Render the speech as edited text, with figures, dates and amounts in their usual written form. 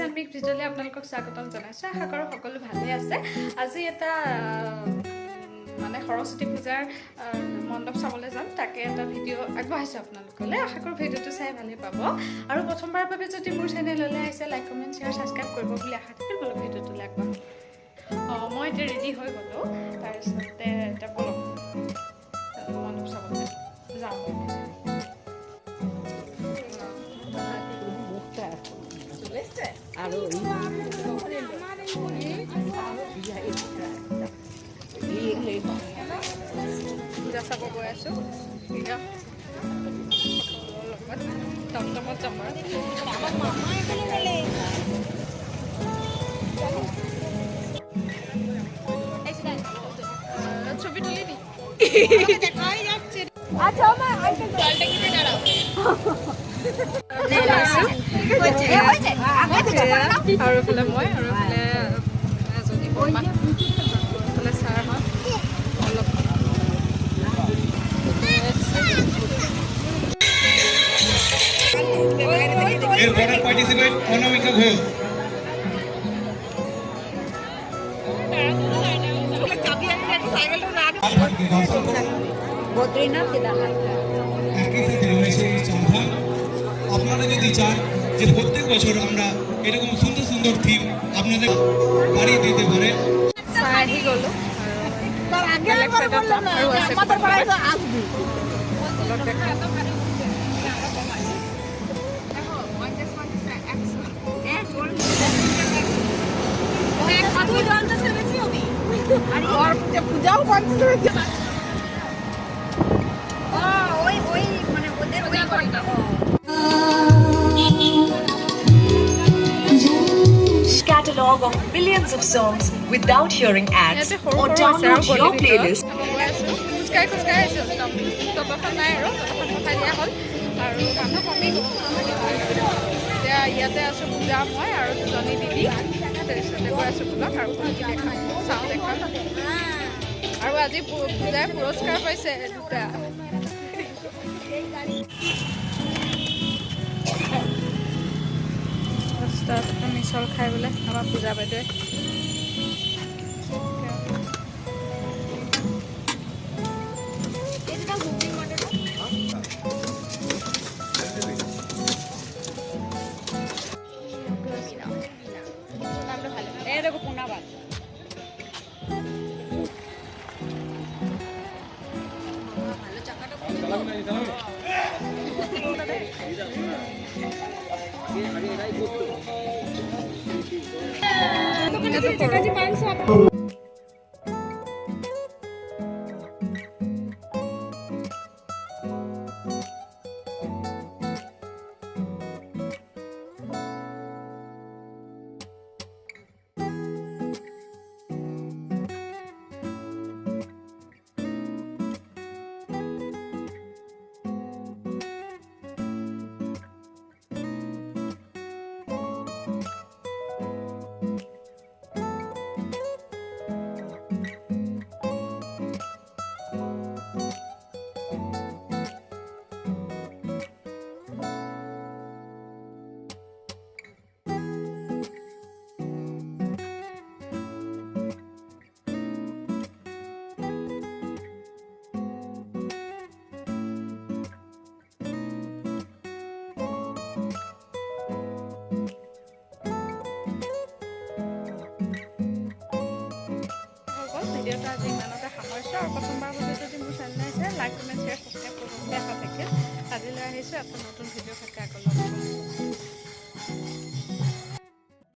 চানমিক ভিডিঅ'লৈ আপোনালোকক স্বাগতম জনাইছোঁ। আশা কৰোঁ সকলো ভালে আছে। আজি এটা মানে সৰস্বতী পূজাৰ মণ্ডপ চাবলৈ যাম, তাকে এটা ভিডিঅ' আগবঢ়াইছোঁ আপোনালোকলৈ। আশা কৰোঁ ভিডিঅ'টো চাই ভালেই পাব। আৰু প্ৰথমবাৰৰ বাবে যদি মোৰ চেনেললৈ আহিছে, লাইক কমেণ্ট শ্বেয়াৰ ছাবস্ক্ৰাইব কৰিব বুলি আশা থাকিল। বোলো ভিডিঅ'টোলৈ আগবঢ়াম। মই এতিয়া ৰেডি হৈ গ'লোঁ, তাৰপিছতে এতিয়া বলক মণ্ডপ চাবলৈ যাওঁ। পূজা চাব গৈ আছোঁ লগত টমটমত যাম ছবি তুলি নি আৰু এইফালে মই আৰু এইফালে এজনী বৰমা, এইফালে ছাৰহঁত অলপ এরপরে পার্টিসিপেট অনামিকা ঘোষ। আপনারা যদি চান যে প্রত্যেক বছর আমরা এরকম সুন্দর সুন্দর থিম আপনাদের বাড়িয়ে দিতে পারে। আহি গ'লো পূজাও Catalog of billions of songs without hearing ads or download your playlist. খোজকাঢ়ি আহিছোঁ, ততখন নাই আৰু ততখন পঠাই দিয়া হ'ল আৰু মানুহ কমি গ'ল। এতিয়া ইয়াতে আছোঁ পূজা মই আৰু দুজনী দিদি, তাৰপিছতে গৈ আছোঁ পূজাক আৰু দেখাম চাওঁ দেখাম। আৰু আজি পূজাই পুৰস্কাৰ পাইছে দুটা। মিছল খাই বোলে আমাৰ পূজা বাইদেৱে। ভিডিঅ'টো আজি ইমানতে সামৰিছোঁ। আৰু প্ৰথমবাৰ বাবে যদি মোৰ চেনেল আছে, লাইক কমেণ্ট শ্বেয়াৰ ছাবস্ক্ৰাইব কৰিব বুলি আশা থাকিল। আজিলৈ আহিছোঁ, এটা নতুন ভিডিঅ' থাকে আকৌ লগ